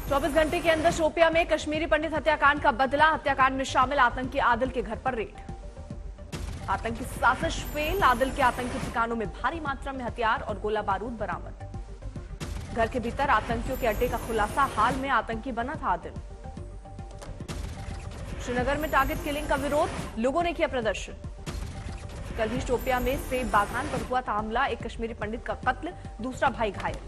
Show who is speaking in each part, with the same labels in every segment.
Speaker 1: 24 घंटे के अंदर शोपिया में कश्मीरी पंडित हत्याकांड का बदला। हत्याकांड में शामिल आतंकी आदिल के घर पर रेड। आतंकी साजिश फेल। आदिल के आतंकी ठिकानों में भारी मात्रा में हथियार और गोला बारूद बरामद। घर के भीतर आतंकियों के अड्डे का खुलासा। हाल में आतंकी बना था आदिल। श्रीनगर में टारगेट किलिंग का विरोध। लोगों ने किया प्रदर्शन। कल भी शोपिया में सेब बागान पर हुआ था हमला। एक कश्मीरी पंडित का कत्ल, दूसरा भाई घायल।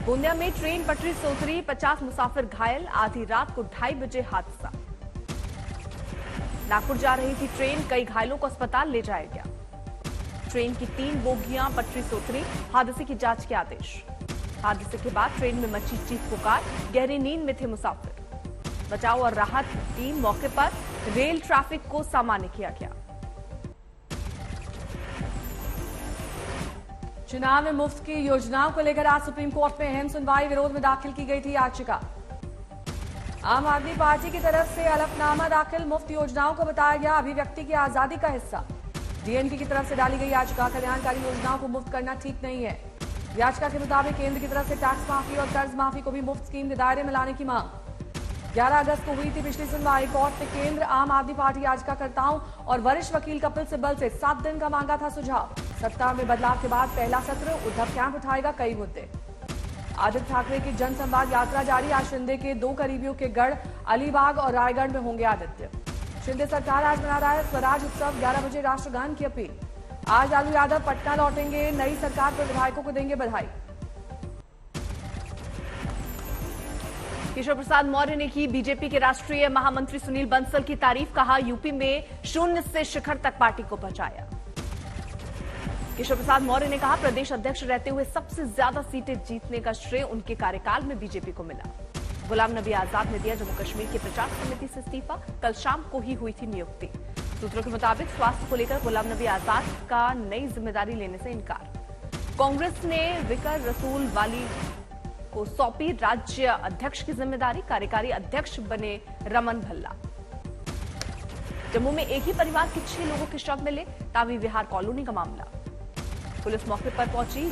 Speaker 1: गोंदिया में ट्रेन पटरी से उतरी, 50 मुसाफिर घायल। आधी रात को 2:30 बजे हादसा। नागपुर जा रही थी ट्रेन, कई घायलों को अस्पताल ले जाया गया। ट्रेन की 3 बोगियां पटरी से उतरी। हादसे की जांच के आदेश। हादसे के बाद ट्रेन में मची चीख पुकार। गहरी नींद में थे मुसाफिर। बचाव और राहत टीम मौके पर। रेल ट्रैफिक को सामान्य किया गया।
Speaker 2: चुनाव में मुफ्त की योजनाओं को लेकर आज सुप्रीम कोर्ट में अहम सुनवाई। विरोध में दाखिल की गई थी याचिका। आम आदमी पार्टी की तरफ से हलफनामा दाखिल। मुफ्त योजनाओं को बताया गया अभिव्यक्ति की आजादी का हिस्सा। डीएमके की तरफ से डाली गई याचिका। कल्याणकारी योजनाओं को मुफ्त करना ठीक नहीं है। याचिका के मुताबिक केंद्र की तरफ से टैक्स माफी और कर्ज माफी को भी मुफ्त स्कीम के दायरे में लाने की मांग। 11 अगस्त को हुई थी पिछली सुनवाई। कोर्ट ने केंद्र, आम आदमी पार्टी याचिकाकर्ताओं और वरिष्ठ वकील कपिल सिब्बल से 7 दिन का मांगा था सुझाव। सत्ता में बदलाव के बाद पहला सत्र। उद्धव कैंप उठाएगा कई मुद्दे। आदित्य ठाकरे की जनसंवाद यात्रा जारी। आज शिंदे के 2 करीबियों के गढ़ अलीबाग और रायगढ़ में होंगे आदित्य। शिंदे सरकार आज मना रहा है स्वराज उत्सव। 11 बजे राष्ट्रगान की अपील। आज लालू यादव पटना लौटेंगे। नई सरकार पर विधायकों को देंगे बधाई।
Speaker 1: केशव प्रसाद मौर्य ने की बीजेपी के राष्ट्रीय महामंत्री सुनील बंसल की तारीफ। कहा यूपी में 0 से शिखर तक पार्टी को पहुंचाया। केशव प्रसाद मौर्य ने कहा प्रदेश अध्यक्ष रहते हुए सबसे ज्यादा सीटें जीतने का श्रेय उनके कार्यकाल में बीजेपी को मिला। गुलाम नबी आजाद ने दिया जम्मू कश्मीर की प्रचार समिति से इस्तीफा। कल शाम को ही हुई थी नियुक्ति। सूत्रों के मुताबिक स्वास्थ्य को लेकर गुलाम नबी आजाद का नई जिम्मेदारी लेने से इनकार। कांग्रेस ने विकर रसूल वाली को सौंपी राज्य अध्यक्ष की जिम्मेदारी। कार्यकारी अध्यक्ष बने रमन भल्ला। जम्मू में एक ही परिवार के 6 लोगों के शव मिले। तावी विहार कॉलोनी का मामला। पुलिस मौके पर पहुंची।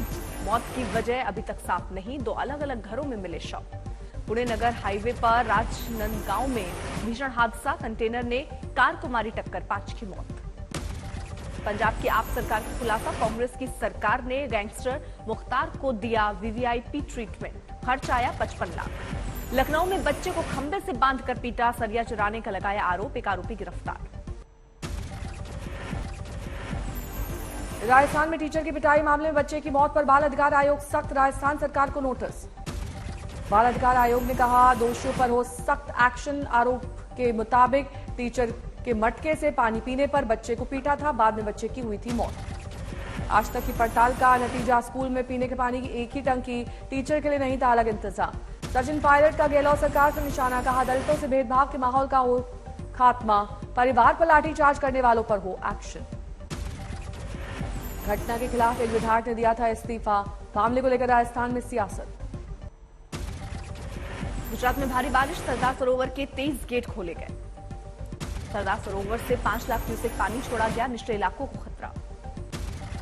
Speaker 1: मौत की वजह अभी तक साफ नहीं। 2 अलग अलग घरों में मिले शव। पुणे नगर हाईवे पर राजनंदगांव में भीषण हादसा। कंटेनर ने कार को मारी टक्कर, 5 की मौत। पंजाब की आप सरकार का खुलासा। कांग्रेस की सरकार ने गैंगस्टर मुख्तार को दिया वीवीआईपी ट्रीटमेंट। खर्च आया 55 लाख। लखनऊ में बच्चे को खंबे से बांधकर पीटा। सरिया चुराने का लगाया आरोप। एक आरोपी गिरफ्तार।
Speaker 2: राजस्थान में टीचर की पिटाई मामले में बच्चे की मौत पर बाल अधिकार आयोग सख्त। राजस्थान सरकार को नोटिस। बाल अधिकार आयोग ने कहा दोषियों पर हो सख्त एक्शन। आरोप के मुताबिक टीचर के मटके से पानी पीने पर बच्चे को पीटा था। बाद में बच्चे की हुई थी मौत। आज तक की पड़ताल का नतीजा स्कूल में पीने के पानी की एक ही टंकी। टीचर के लिए नहीं था अलग इंतजाम। सचिन पायलट का गहलोत सरकार पर निशाना। कहा दलितों से भेदभाव के माहौल का हो खात्मा। परिवार पर लाठीचार्ज करने वालों पर हो एक्शन। घटना के खिलाफ एक विधायक ने दिया था इस्तीफा। मामले को लेकर राजस्थान में सियासत।
Speaker 1: गुजरात में भारी बारिश। सरदार सरोवर के 23 गेट खोले गए। सरदार सरोवर से 5 लाख क्यूसेक पानी छोड़ा गया। निचले इलाकों को खतरा।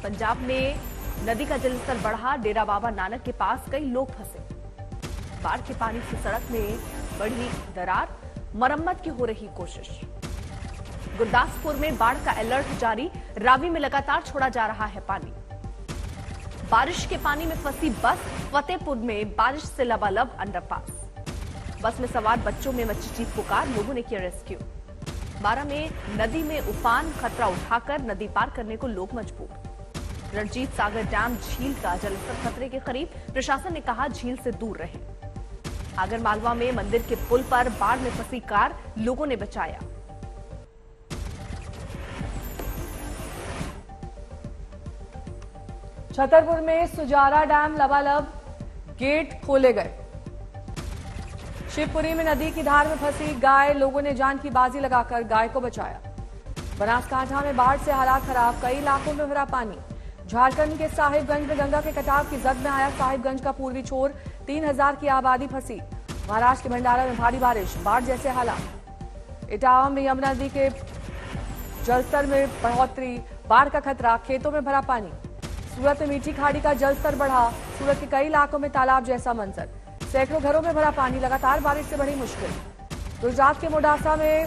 Speaker 1: पंजाब में नदी का जलस्तर बढ़ा। डेरा बाबा नानक के पास कई लोग फंसे। बाढ़ के पानी से सड़क में बढ़ी दरार। मरम्मत की हो रही कोशिश। गुरदासपुर में बाढ़ का अलर्ट जारी। रावी में लगातार छोड़ा जा रहा है पानी। बारिश के पानी में फंसी बस। फतेहपुर में बारिश से लबालब अंडरपास। बस में सवार बच्चों में मची चीख पुकार। लोगों ने किया रेस्क्यू। 12 में नदी में उफान। खतरा उठाकर नदी पार करने को लोग मजबूर। रणजीत सागर डैम झील का जलस्तर खतरे के करीब। प्रशासन ने कहा झील से दूर रहे। आगर मालवा में मंदिर के पुल पर बाढ़ में फंसी कार। लोगों ने बचाया।
Speaker 2: छतरपुर में सुजारा डैम लबालब। गेट खोले गए। शिवपुरी में नदी की धार में फंसी गाय। लोगों ने जान की बाजी लगाकर गाय को बचाया। बनासकांठा में बाढ़ से हालात खराब। कई इलाकों में भरा पानी। झारखंड के साहिबगंज में गंगा के कटाव की जद में आया साहिबगंज का पूर्वी छोर। 3000 की आबादी फंसी। महाराष्ट्र के भंडारा में भारी बारिश। बाढ़ जैसे हालात। इटावा में यमुना नदी के जलस्तर में बढ़ोतरी। बाढ़ का खतरा। खेतों में भरा पानी। सूरत में मीठी खाड़ी का जलस्तर बढ़ा। सूरत के कई इलाकों में तालाब जैसा मंजर। सैकड़ों घरों में भरा पानी, लगातार बारिश से बढ़ी मुश्किल। गुजरात के मोडासा में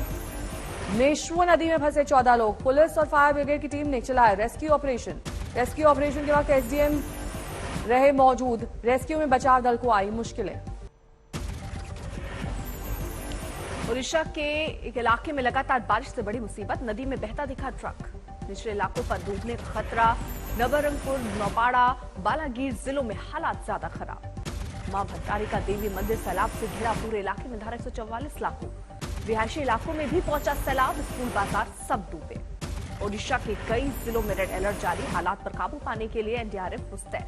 Speaker 2: नेशुआ नदी में फंसे 14 लोग। पुलिस और फायर ब्रिगेड की टीम ने चलाया रेस्क्यू ऑपरेशन। रेस्क्यू ऑपरेशन के वक्त एसडीएम रहे मौजूद। रेस्क्यू में बचाव दल को आई मुश्किलें।
Speaker 1: ओडिशा के एक इलाके में लगातार बारिश से बड़ी मुसीबत। नदी में बहता दिखा ट्रक। निचले इलाकों पर डूबने का खतरा। नवरंगपुर, नौपाड़ा, बालागीर जिलों में हालात ज्यादा खराब। मां भट्टारिका देवी मंदिर सैलाब से घिरा। पूरे इलाके में धारा 144 लागू। रिहायशी इलाकों में भी पहुंचा सैलाब। स्कूल, बाजार सब डूबे। ओडिशा के कई जिलों में रेड अलर्ट जारी। हालात पर काबू पाने के लिए एनडीआरएफ मुस्तैद।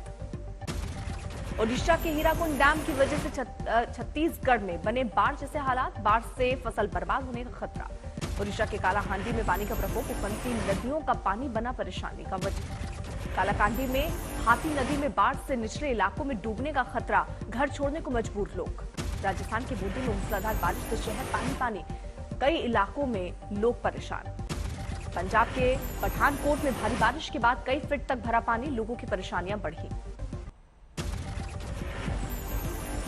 Speaker 1: ओडिशा के हीराकुंड डैम की वजह से छत्तीसगढ़ में बने बाढ़ जैसे हालात। बाढ़ से फसल बर्बाद होने का खतरा। ओडिशा के कालाहांडी में पानी का प्रकोप। उफनती नदियों का पानी बना परेशानी का वजह। कालाकांडी में हाथी नदी में बाढ़ से निचले इलाकों में डूबने का खतरा। घर छोड़ने को मजबूर लोग। राजस्थान के बूंदी में मूसलाधार बारिश से शहर पानी पानी। कई इलाकों में लोग परेशान। पंजाब के पठानकोट में भारी बारिश के बाद कई फीट तक भरा पानी। लोगों की परेशानियां बढ़ी।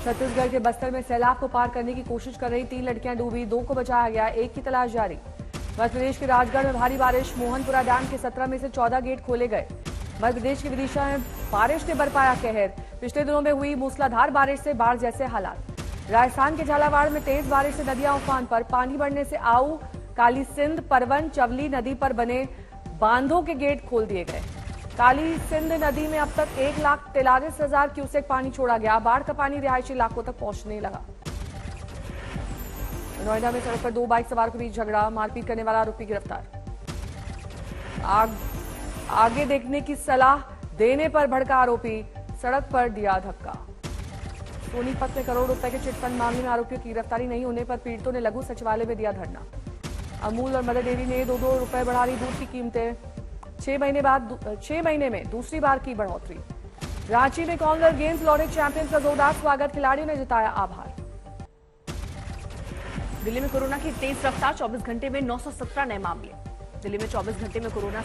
Speaker 2: छत्तीसगढ़ के बस्तर में सैलाब को पार करने की कोशिश कर रही 3 लड़कियां डूबी। 2 को बचाया गया, 1 की तलाश जारी। मध्य प्रदेश के राजगढ़ में भारी बारिश। मोहनपुरा डैम के 17 में से 14 गेट खोले गए। मध्य प्रदेश के विदिशा में बारिश ने बरपाया कहर। पिछले दिनों में हुई मूसलाधार बारिश से बाढ़ जैसे हालात। राजस्थान के झालावाड़ में तेज बारिश से नदियां उफान पर। पानी बढ़ने से आऊ, काली सिंध, परवन, चवली नदी पर बने बांधों के गेट खोल दिए गए। काली सिंध नदी में अब तक 1,43,000 क्यूसेक पानी छोड़ा गया। बाढ़ का पानी रिहायशी इलाकों तक पहुंचने लगा। नोएडा में सड़क पर 2 बाइक सवार के बीच झगड़ा। मारपीट करने वाला आरोपी गिरफ्तार। आगे देखने की सलाह देने पर भड़का आरोपी। सड़क पर दिया धक्का। सोनीपत में करोड़ रुपए के चिटफंड मामले में आरोपियों की गिरफ्तारी नहीं होने पर पीड़ितों ने लघु सचिवालय में दिया धरना। अमूल और मदर डेयरी ने 2-2 रुपए बढ़ा दी दूध की कीमतें। 6 महीने में दूसरी बार की बढ़ोतरी। रांची में कॉमनवेल्थ गेम्स लौटे चैंपियंस का जोरदार स्वागत। खिलाड़ियों ने जताया आभार।
Speaker 1: दिल्ली में कोरोना की तेज रफ्तार। 24 घंटे में 917 नए मामले। दिल्ली में 24 घंटे में कोरोना